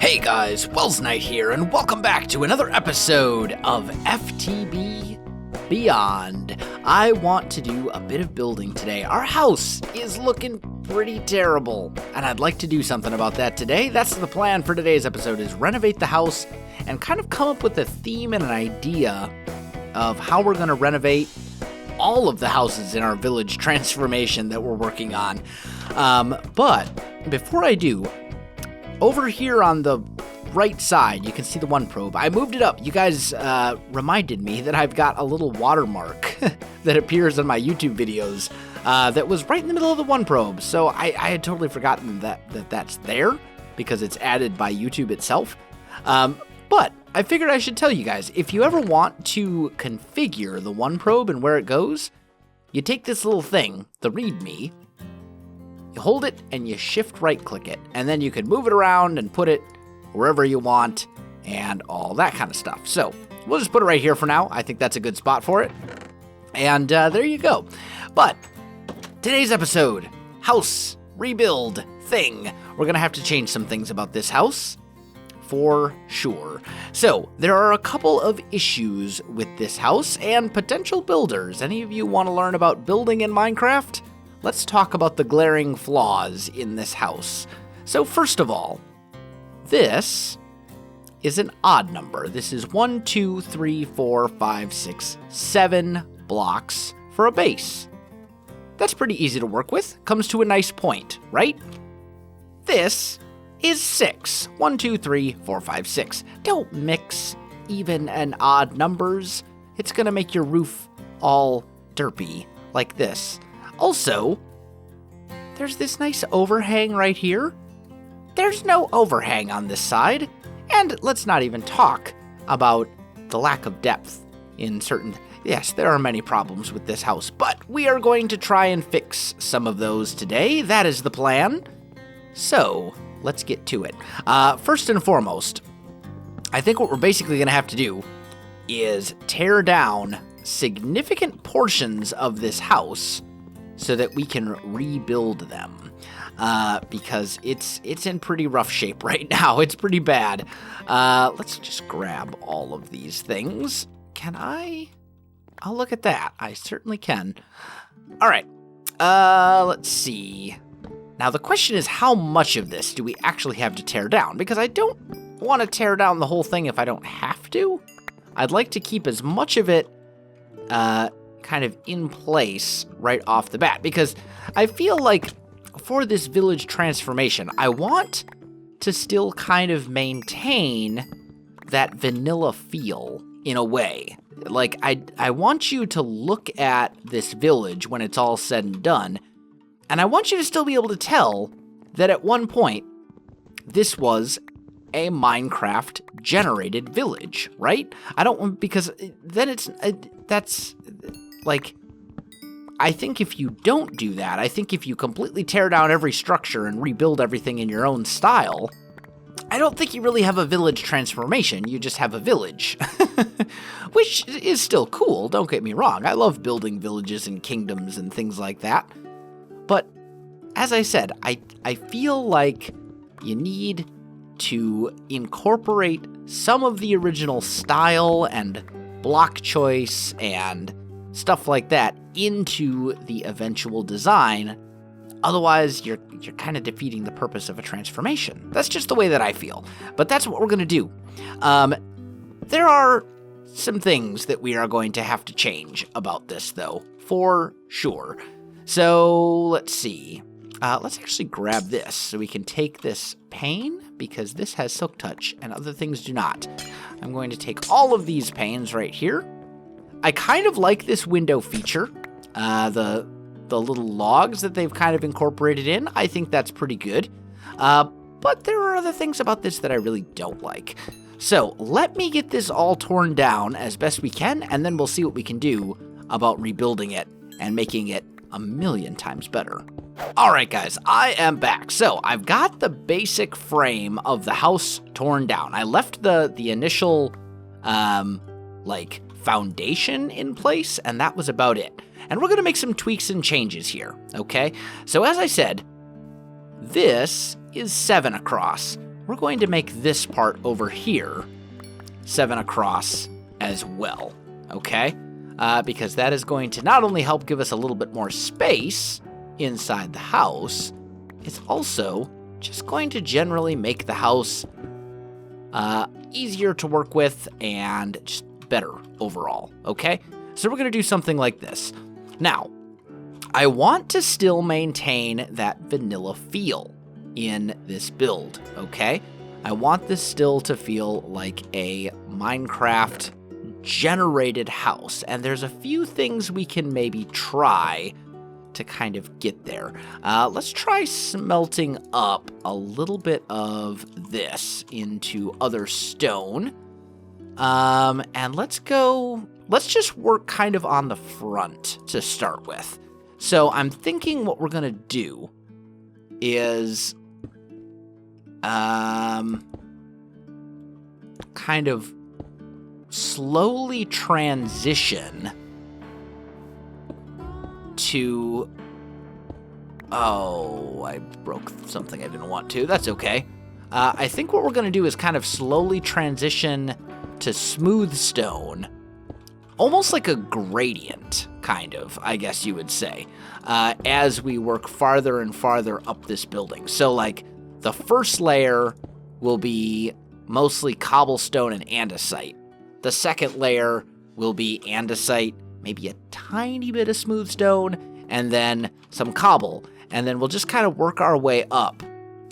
Hey guys, Welsknight here, and welcome back to another episode of FTB Beyond. I want to do a bit of building today. Our house is looking pretty terrible, and I'd like to do something about that today. That's the plan for today's episode, is renovate the house and kind of come up with a theme and an idea of how we're going to renovate all of the houses in our village transformation that we're working on. But before I do, over here on the right side, you can see the one probe. I moved it up. You guys reminded me that I've got a little watermark that appears on my YouTube videos that was right in the middle of the one probe. So I had totally forgotten that's there because it's added by YouTube itself. But I figured I should tell you guys, if you ever want to configure the one probe and where it goes, you take this little thing, the README, you hold it and you shift right click it, and then you can move it around and put it wherever you want and all that kind of stuff. So we'll just put it right here for now. I think that's a good spot for it. And there you go. But today's episode, house rebuild thing. We're going to have to change some things about this house for sure. So there are a couple of issues with this house and potential builders. Any of you want to learn about building in Minecraft? Let's talk about the glaring flaws in this house. So first of all, this is an odd number. This is 1, 2, 3, 4, 5, 6, 7 blocks for a base. That's pretty easy to work with. Comes to a nice point, right? This is 6. 1, 2, 3, 4, 5, 6. Don't mix even and odd numbers. It's gonna make your roof all derpy like this. Also, there's this nice overhang right here. There's no overhang on this side. And let's not even talk about the lack of depth in certain... Yes, there are many problems with this house, but we are going to try and fix some of those today. That is the plan. So, let's get to it. First and foremost, I think what we're basically going to have to do is tear down significant portions of this house so that we can rebuild them, because it's in pretty rough shape right now. It's pretty bad. Let's just grab all of these things. Can I? Oh, look at that. I certainly can. All right. Let's see. Now, the question is, how much of this do we actually have to tear down? Because I don't want to tear down the whole thing if I don't have to. I'd like to keep as much of it kind of in place right off the bat, because I feel like for this village transformation, I want to still kind of maintain that vanilla feel in a way. Like, I want you to look at this village when it's all said and done, and I want you to still be able to tell that at one point, this was a Minecraft generated village, right? I don't want, because then that's like, I think if you don't do that, I think if you completely tear down every structure and rebuild everything in your own style, I don't think you really have a village transformation. You just have a village, which is still cool. Don't get me wrong. I love building villages and kingdoms and things like that. But as I said, I feel like you need to incorporate some of the original style and block choice and stuff like that into the eventual design. Otherwise, you're kind of defeating the purpose of a transformation. That's just the way that I feel. But that's what we're going to do. There are some things that we are going to have to change about this, though, for sure. So, let's see. Let's actually grab this so we can take this pane, because this has Silk Touch and other things do not. I'm going to take all of these panes right here. I kind of like this window feature, the little logs that they've kind of incorporated in. I think that's pretty good. But there are other things about this that I really don't like. So let me get this all torn down as best we can, and then we'll see what we can do about rebuilding it and making it a million times better. All right, guys, I am back. So I've got the basic frame of the house torn down. I left the initial, like, foundation in place, and that was about it. And we're going to make some tweaks and changes here, okay? So as I said, this is 7 across. we're going to make this part over here 7 across as well, okay? Because that is going to not only help give us a little bit more space inside the house, it's also just going to generally make the house easier to work with and just better overall, okay? So we're going to do something like this. Now, I want to still maintain that vanilla feel in this build, okay? I want this still to feel like a Minecraft generated house, and there's a few things we can maybe try to kind of get there. Let's try smelting up a little bit of this into other stone. And let's just work kind of on the front to start with. So I'm thinking what we're going to do is kind of slowly transition to... Oh, I broke something I didn't want to. That's okay. I think what we're going to do is kind of slowly transition to smooth stone, almost like a gradient, kind of, I guess you would say, as we work farther and farther up this building. So, like, the first layer will be mostly cobblestone and andesite. The second layer will be andesite, maybe a tiny bit of smooth stone, and then some cobble. And then we'll just kind of work our way up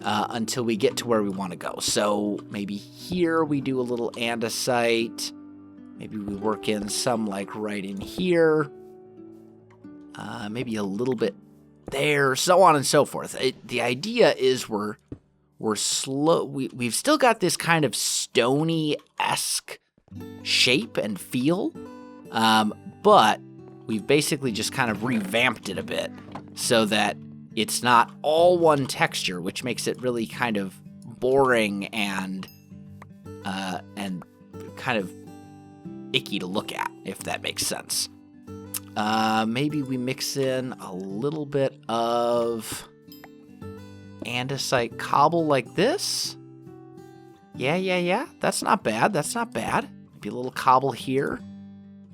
until we get to where we want to go. So maybe here we do a little andesite. Maybe we work in some like right in here. Maybe a little bit there, so on and so forth. The idea is we're slow. We've still got this kind of stony-esque shape and feel, but we've basically just kind of revamped it a bit so that it's not all one texture, which makes it really kind of boring and kind of icky to look at, if that makes sense. Maybe we mix in a little bit of andesite cobble like this. Yeah. That's not bad. Maybe a little cobble here,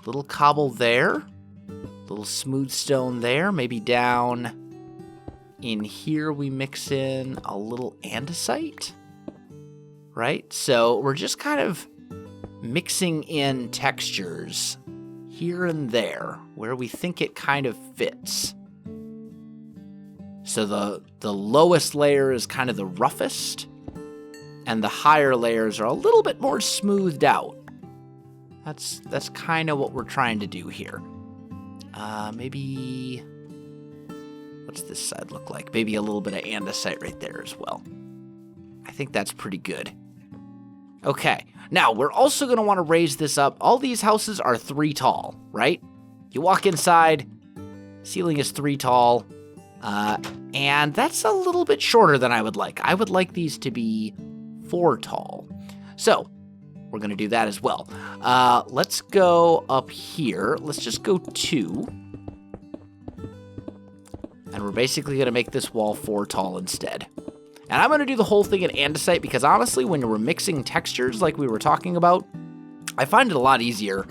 little cobble there, little smooth stone there. Maybe down in here we mix in a little andesite, right? So we're just kind of mixing in textures here and there where we think it kind of fits. So the lowest layer is kind of the roughest, and the higher layers are a little bit more smoothed out. That's kind of what we're trying to do here. Maybe, what's this side look like? Maybe a little bit of andesite right there as well. I think that's pretty good. Okay, now we're also going to want to raise this up. All these houses are 3 tall, right? You walk inside, ceiling is 3 tall, and that's a little bit shorter than I would like. I would like these to be 4 tall. So we're going to do that as well. Let's go up here. Let's just go 2. And we're basically going to make this wall 4 tall instead. And I'm going to do the whole thing in andesite because honestly, when we're mixing textures like we were talking about, I find it a lot easier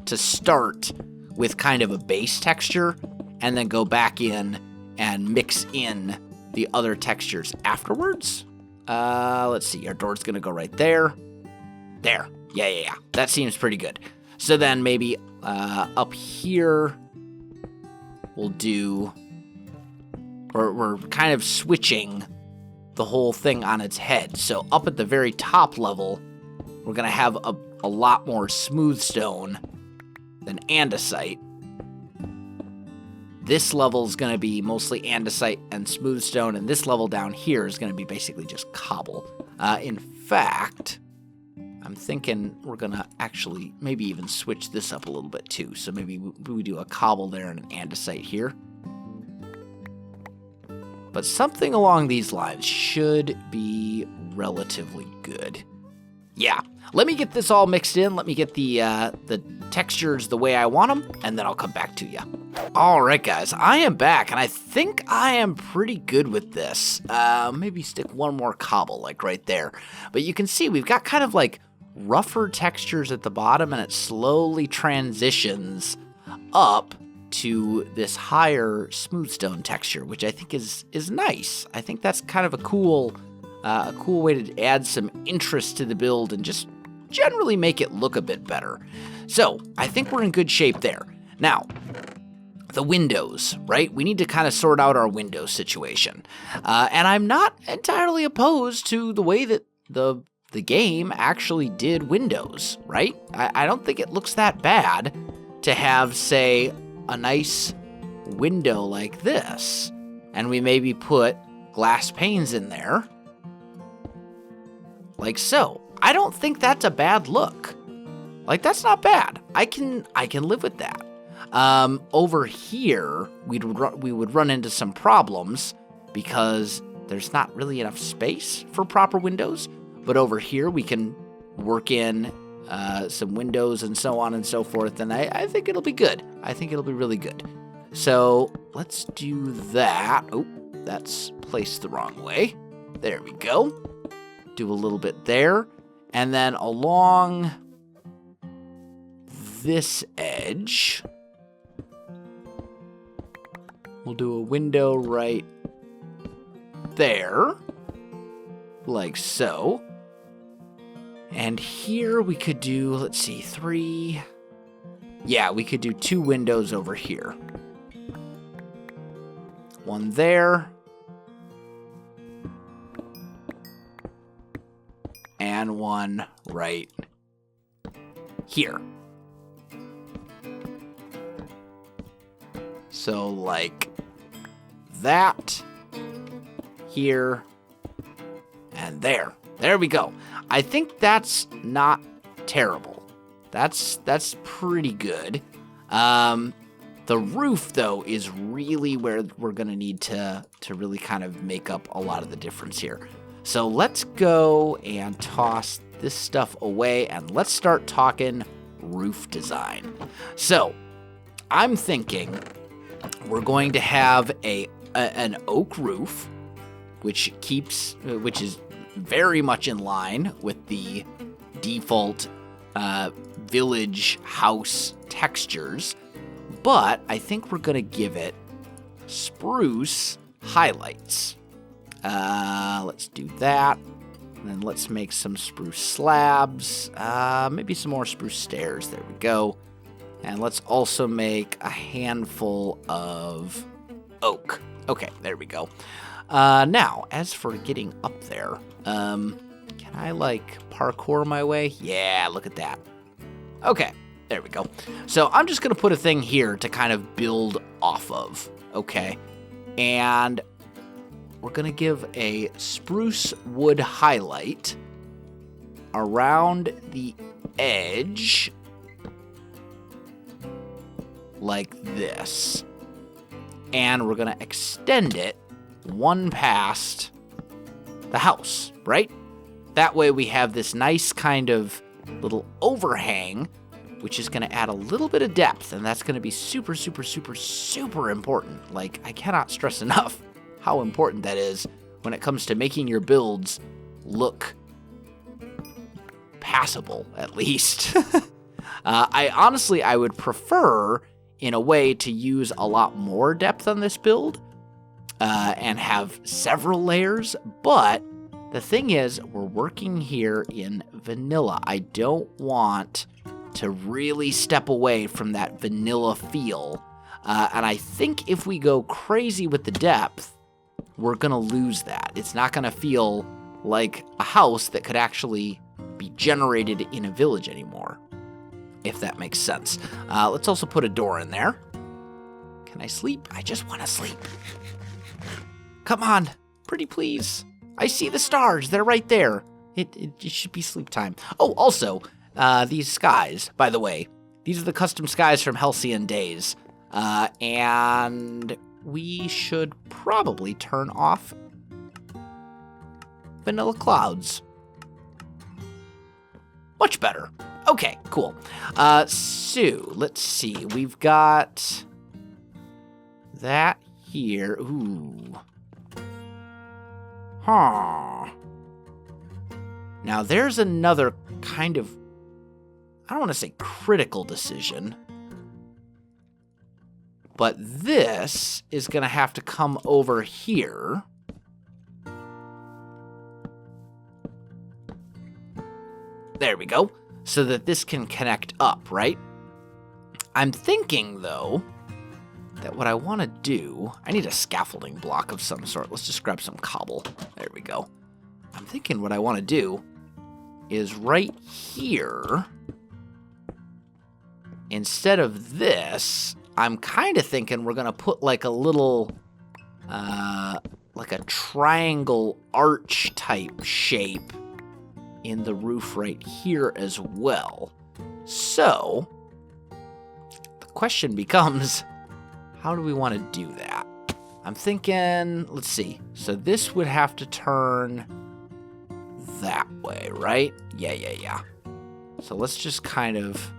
to start with kind of a base texture and then go back in and mix in the other textures afterwards. Let's see, our door's going to go right there. There. Yeah. That seems pretty good. So then maybe up here we'll do... We're kind of switching the whole thing on its head. So up at the very top level, we're going to have a lot more smooth stone than andesite. This level is going to be mostly andesite and smooth stone, and this level down here is going to be basically just cobble. In fact, I'm thinking we're going to actually maybe even switch this up a little bit too. So maybe we do a cobble there and an andesite here. But something along these lines should be relatively good. Yeah, let me get this all mixed in. Let me get the textures the way I want them, and then I'll come back to you. Alright guys, I am back, and I think I am pretty good with this. Maybe stick one more cobble, like right there. But you can see we've got kind of like rougher textures at the bottom, and it slowly transitions up to this higher smooth stone texture, which I think is nice. I think that's kind of a cool way to add some interest to the build and just generally make it look a bit better. So I think we're in good shape there. Now, the windows, right? We need to kind of sort out our window situation. And I'm not entirely opposed to the way that the game actually did windows, right? I don't think it looks that bad to have, say, a nice window like this. And we maybe put glass panes in there, like so. I don't think that's a bad look. Like, that's not bad. I can live with that. Over here, we would run into some problems because there's not really enough space for proper windows. But over here, we can work in some windows and so on and so forth. And I think it'll be good. I think it'll be really good. So let's do that. Oh, that's placed the wrong way. There we go. Do a little bit there. And then along this edge, we'll do a window right there, like so. And here we could do, let's see, 3. Yeah, we could do 2 windows over here. One there. And one right here. So like that, here, and there. There we go. I think that's not terrible. That's pretty good. The roof, though, is really where we're going to need to really kind of make up a lot of the difference here. So let's go and toss this stuff away, and let's start talking roof design. So I'm thinking we're going to have an oak roof, which is very much in line with the default village house textures, but I think we're going to give it spruce highlights. Let's do that. And then let's make some spruce slabs. Maybe some more spruce stairs. There we go. And let's also make a handful of oak. Okay, there we go. Now, as for getting up there, can I, like, parkour my way? Yeah, look at that. Okay, there we go. So I'm just going to put a thing here to kind of build off of, okay? And we're going to give a spruce wood highlight around the edge like this. And we're going to extend it one past the house, right? That way we have this nice kind of little overhang, which is going to add a little bit of depth, and that's going to be super, super, super, super important. Like, I cannot stress enough how important that is when it comes to making your builds look passable, at least. I would prefer, in a way, to use a lot more depth on this build and have several layers, but the thing is, we're working here in vanilla. I don't want to really step away from that vanilla feel, and I think if we go crazy with the depth, we're going to lose that. It's not going to feel like a house that could actually be generated in a village anymore, if that makes sense. Let's also put a door in there. Can I sleep? I just want to sleep. Come on, pretty please. I see the stars. They're right there. It should be sleep time. Oh, also, these skies, by the way, these are the custom skies from Halcyon Days. And we should probably turn off vanilla clouds. Much better. Okay, cool. So, let's see. We've got that here. Ooh. Huh. Now there's another kind of, I don't want to say critical decision, but this is going to have to come over here. There we go. So that this can connect up, right? I'm thinking, though, that what I want to do, I need a scaffolding block of some sort. Let's just grab some cobble. There we go. I'm thinking what I want to do is right here, instead of this, I'm kind of thinking we're going to put like a little, like a triangle arch type shape in the roof right here as well. So, the question becomes, how do we want to do that? I'm thinking, let's see. So this would have to turn that way, right? Yeah. So let's just kind of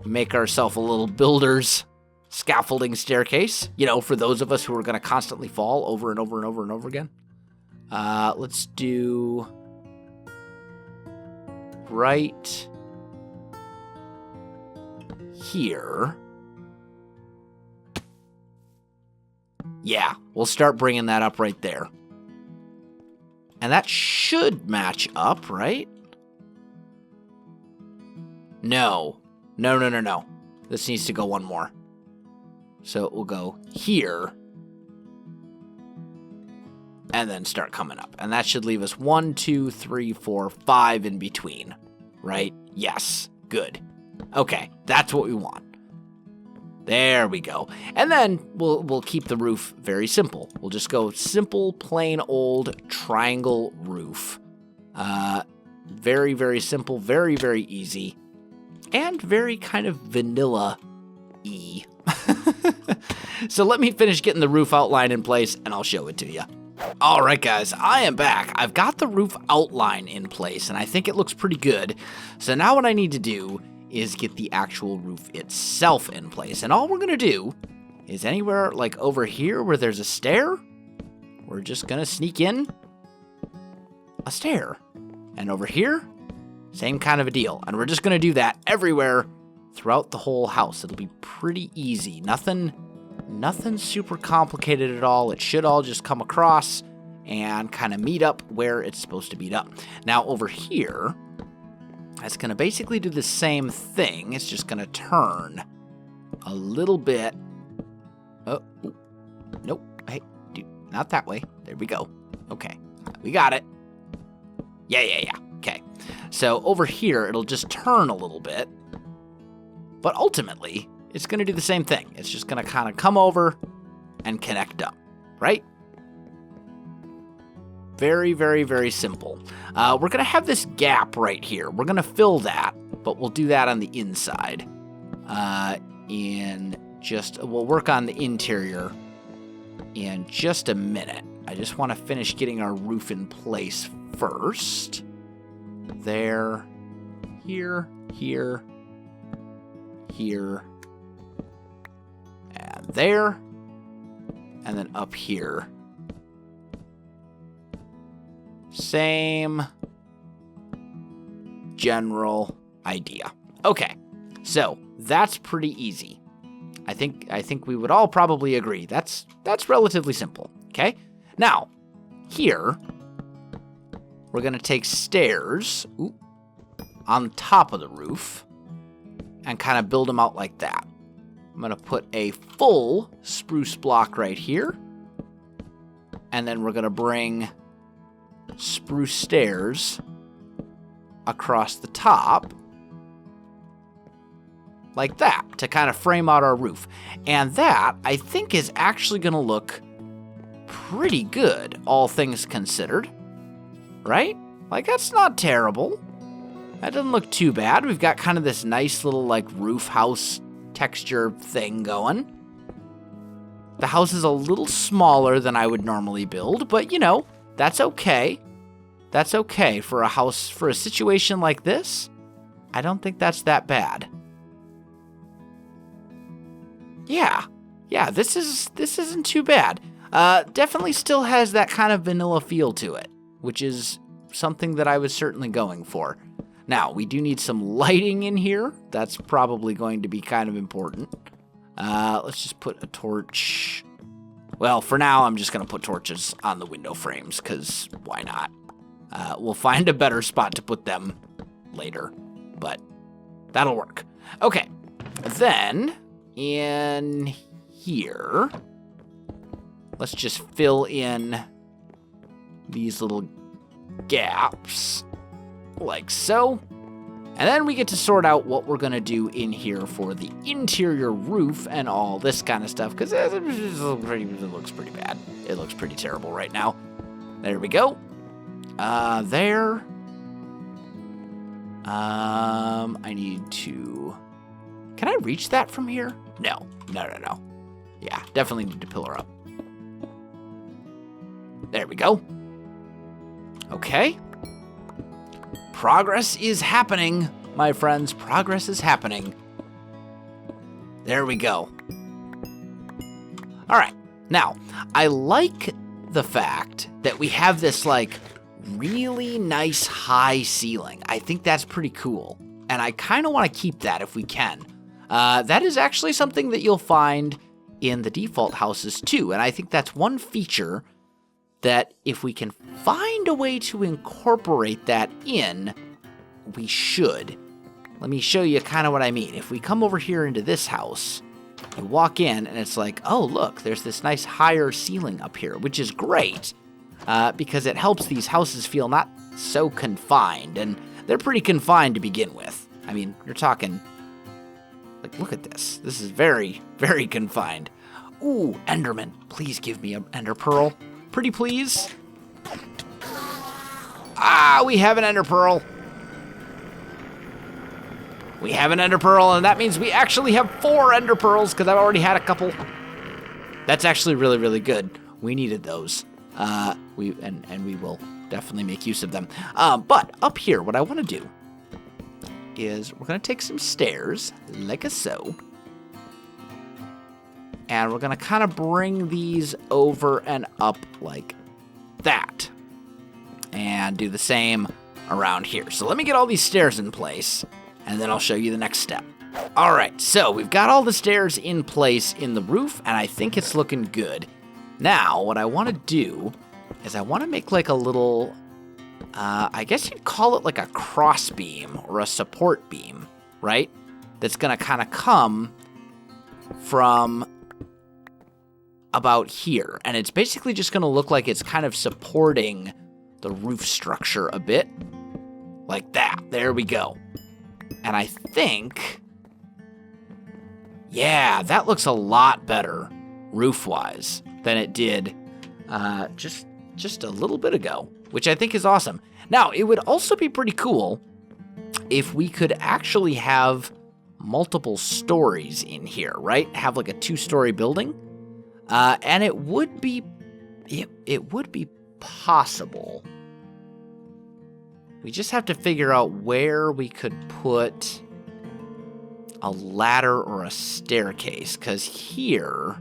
make ourselves a little builder's scaffolding staircase, you know, for those of us who are going to constantly fall over and over and over and over again. Let's do right here. Yeah, we'll start bringing that up right there. And that should match up, right? No. This needs to go one more. So it will go here. And then start coming up. And that should leave us 1, 2, 3, 4, 5 in between. Right? Yes. Good. Okay, that's what we want. There we go. And then we'll keep the roof very simple. We'll just go simple, plain old triangle roof. Very, very simple, very, very easy. And very kind of vanilla-y. So let me finish getting the roof outline in place, and I'll show it to you. All right, guys, I am back. I've got the roof outline in place, and I think it looks pretty good. So now what I need to do is get the actual roof itself in place. And all we're going to do is anywhere like over here where there's a stair, we're just going to sneak in a stair. And over here, same kind of a deal. And we're just going to do that everywhere throughout the whole house. It'll be pretty easy. Nothing super complicated at all. It should all just come across and kind of meet up where it's supposed to meet up. Now over here, it's going to basically do the same thing. It's just going to turn a little bit. Oh, nope. Hey, dude, not that way. There we go. Okay, we got it. Yeah. Okay, so over here, it'll just turn a little bit. But ultimately, it's going to do the same thing. It's just going to kind of come over and connect up, right? Very, very, very simple. We're going to have this gap right here. We're going to fill that, but we'll do that on the inside. We'll work on the interior in just a minute. I just want to finish getting our roof in place first. There, here, and there, and then up here. Same general idea. Okay, so that's pretty easy. I think we would all probably agree. That's relatively simple. Okay, now here we're gonna take stairs on top of the roof and kind of build them out like that. I'm gonna put a full spruce block right here, and then we're gonna bring spruce stairs across the top like that to kind of frame out our roof. And that, I think, is actually going to look pretty good, all things considered. Right? Like, that's not terrible. That doesn't look too bad. We've got kind of this nice little, like, roof house texture thing going. The house is a little smaller than I would normally build, but, you know, that's okay. That's okay for a house, for a situation like this. I don't think that's that bad. Yeah, yeah, this isn't too bad. Definitely still has that kind of vanilla feel to it, which is something that I was certainly going for. Now, we do need some lighting in here. That's probably going to be kind of important. Let's just put a torch. Well, for now, I'm just going to put torches on the window frames, because why not? We'll find a better spot to put them later, but that'll work. Okay, then in here, let's just fill in these little gaps, like so. And then we get to sort out what we're going to do in here for the interior roof and all this kind of stuff, because it looks pretty bad. It looks pretty terrible right now. There we go. There. I need to... Can I reach that from here? No. Yeah, definitely need to pillar up. There we go. Okay. Progress is happening, my friends. Progress is happening. There we go. All right. Now, I like the fact that we have this, like, really nice high ceiling. I think that's pretty cool. And I kind of want to keep that if we can. That is actually something that you'll find in the default houses too. And I think that's one feature that if we can find a way to incorporate that in, we should. Let me show you kind of what I mean. If we come over here into this house, you walk in and it's like, oh, look, there's this nice higher ceiling up here, which is great because it helps these houses feel not so confined. And they're pretty confined to begin with. I mean, you're talking, like, look at this. This is very, very confined. Ooh, Enderman, please give me an Ender Pearl. Pretty please. Ah, we have an Ender Pearl. We have an Ender Pearl, and that means we actually have 4 Ender Pearls, because I've already had a couple. That's actually really, really good. We needed those. We will definitely make use of them. But up here, what I want to do is we're going to take some stairs, like so. And we're going to kind of bring these over and up like that. And do the same around here. So let me get all these stairs in place, and then I'll show you the next step. All right, so we've got all the stairs in place in the roof, and I think it's looking good. Now, what I want to do is I want to make like a little, I guess you'd call it like a cross beam or a support beam, right? That's going to kind of come from about here. And it's basically just going to look like it's kind of supporting the roof structure a bit. Like that. There we go. And I think, yeah, that looks a lot better roof-wise than it did just a little bit ago, which I think is awesome. Now, it would also be pretty cool if we could actually have multiple stories in here, right? Have like a 2-story building. And it would be possible. We just have to figure out where we could put a ladder or a staircase, because here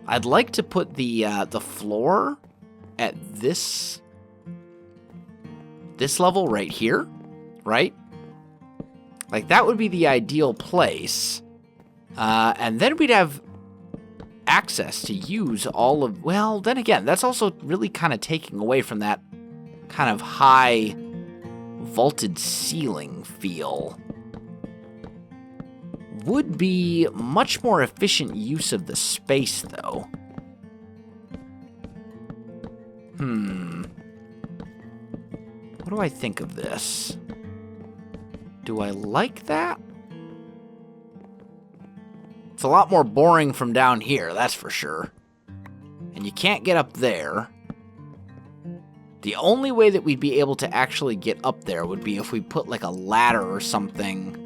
I'd like to put the floor at this level right here, right? Like that would be the ideal place. And then we'd have access to use all of, well, then again, that's also really kind of taking away from that kind of high vaulted ceiling feel. Would be much more efficient use of the space, though. What do I think of this? Do I like that? It's a lot more boring from down here, that's for sure. And you can't get up there. The only way that we'd be able to actually get up there would be if we put like a ladder or something.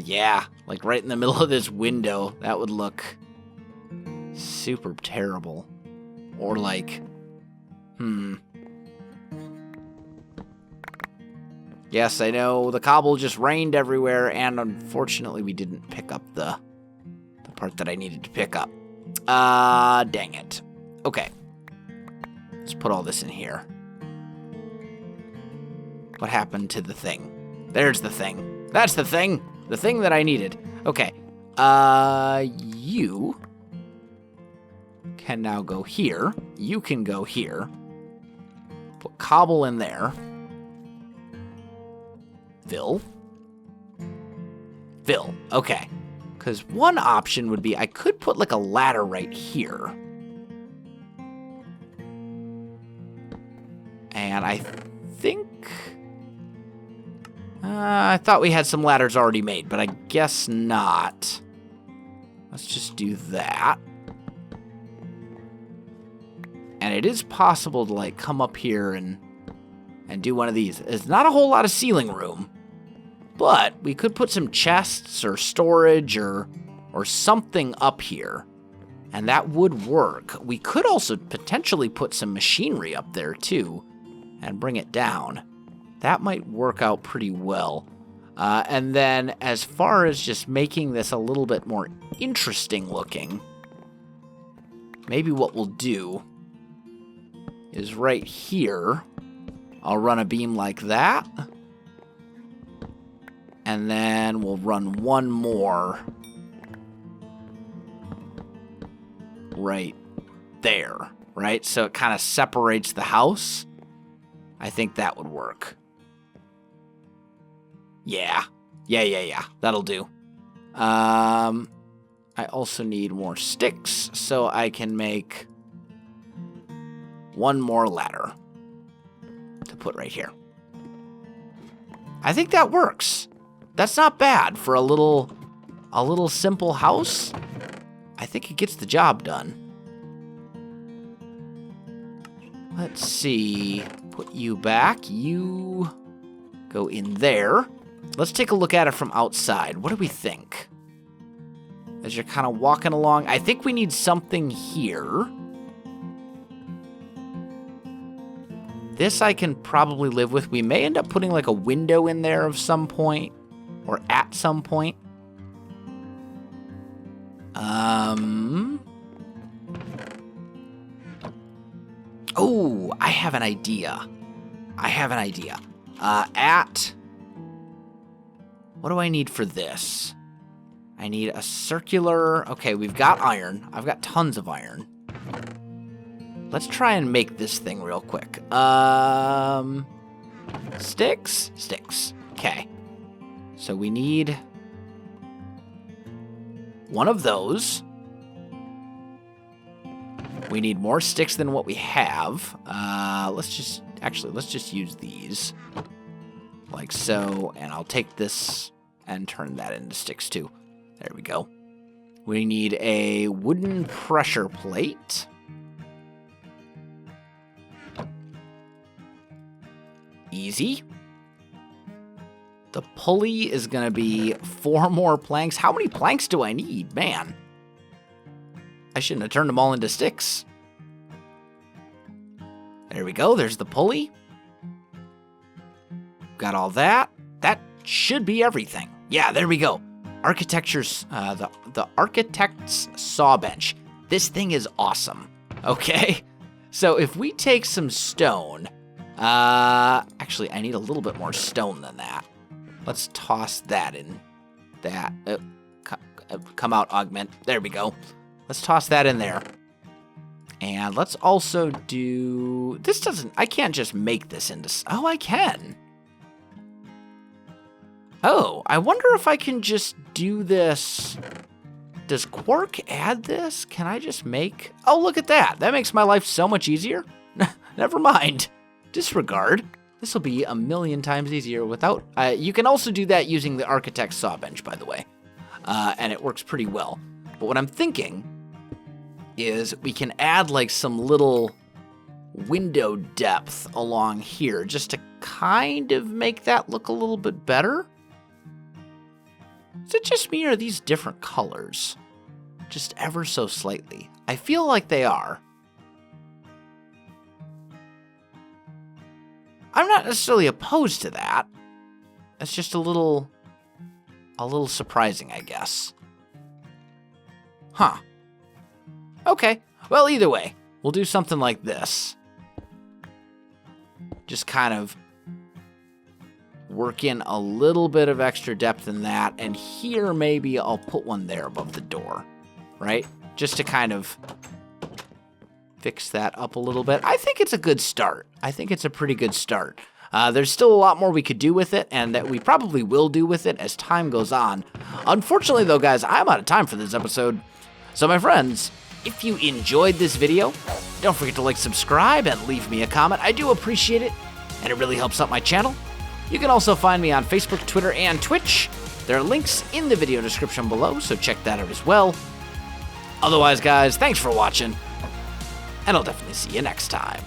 Yeah, like right in the middle of this window. That would look super terrible. Or like, Yes, I know, the cobble just rained everywhere, and unfortunately we didn't pick up the part that I needed to pick up. Dang it. Okay. Let's put all this in here. What happened to the thing? There's the thing. That's the thing. The thing that I needed. Okay. You can now go here. You can go here. Put cobble in there. Fill. Fill. Okay. Because one option would be I could put like a ladder right here. And I think... I thought we had some ladders already made, but I guess not. Let's just do that. And it is possible to like come up here and do one of these. It's not a whole lot of ceiling room, but we could put some chests or storage or something up here, and that would work. We could also potentially put some machinery up there too and bring it down. That might work out pretty well. And then as far as just making this a little bit more interesting looking, maybe what we'll do is right here, I'll run a beam like that. And then we'll run one more right there, right? So it kind of separates the house. I think that would work. Yeah. That'll do. I also need more sticks so I can make one more ladder to put right here. I think that works. That's not bad for a little simple house. I think it gets the job done. Let's see. Put you back. You go in there. Let's take a look at it from outside. What do we think? As you're kind of walking along, I think we need something here. This I can probably live with. We may end up putting like a window in there of some point, or at some point. Oh, I have an idea. What do I need for this? I need a circular... Okay, we've got iron. I've got tons of iron. Let's try and make this thing real quick. Sticks? Sticks. Okay. So we need one of those. We need more sticks than what we have. Let's just use these. Like so, and I'll take this and turn that into sticks too. There we go. We need a wooden pressure plate. Easy. The pulley is going to be 4 more planks. How many planks do I need? Man. I shouldn't have turned them all into sticks. There we go. There's the pulley. Got all that. That should be everything. Yeah, there we go. Architecture's, the architect's saw bench. This thing is awesome. Okay. So if we take some stone, actually I need a little bit more stone than that. Let's toss that in. That, come out, augment. There we go. Let's toss that in there. And let's also do, I can't just make this into, oh, I can. Oh, I wonder if I can just do this. Does Quark add this? Can I just make... Oh, look at that. That makes my life so much easier. Never mind. Disregard. This will be a million times easier without... you can also do that using the architect's saw bench, by the way. And it works pretty well. But what I'm thinking is we can add like some little window depth along here just to kind of make that look a little bit better. Is it just me or are these different colors? Just ever so slightly. I feel like they are. I'm not necessarily opposed to that. It's just a little surprising, I guess. Huh. Okay. Well, either way, we'll do something like this. Just kind of work in a little bit of extra depth in that, and here maybe I'll put one there above the door, right? Just to kind of fix that up a little bit. I think it's a good start. I think it's a pretty good start. There's still a lot more we could do with it, and that we probably will do with it as time goes on. Unfortunately, though, guys, I'm out of time for this episode. So, my friends, if you enjoyed this video, don't forget to like, subscribe, and leave me a comment. I do appreciate it, and it really helps out my channel. You can also find me on Facebook, Twitter, and Twitch. There are links in the video description below, so check that out as well. Otherwise, guys, thanks for watching, and I'll definitely see you next time.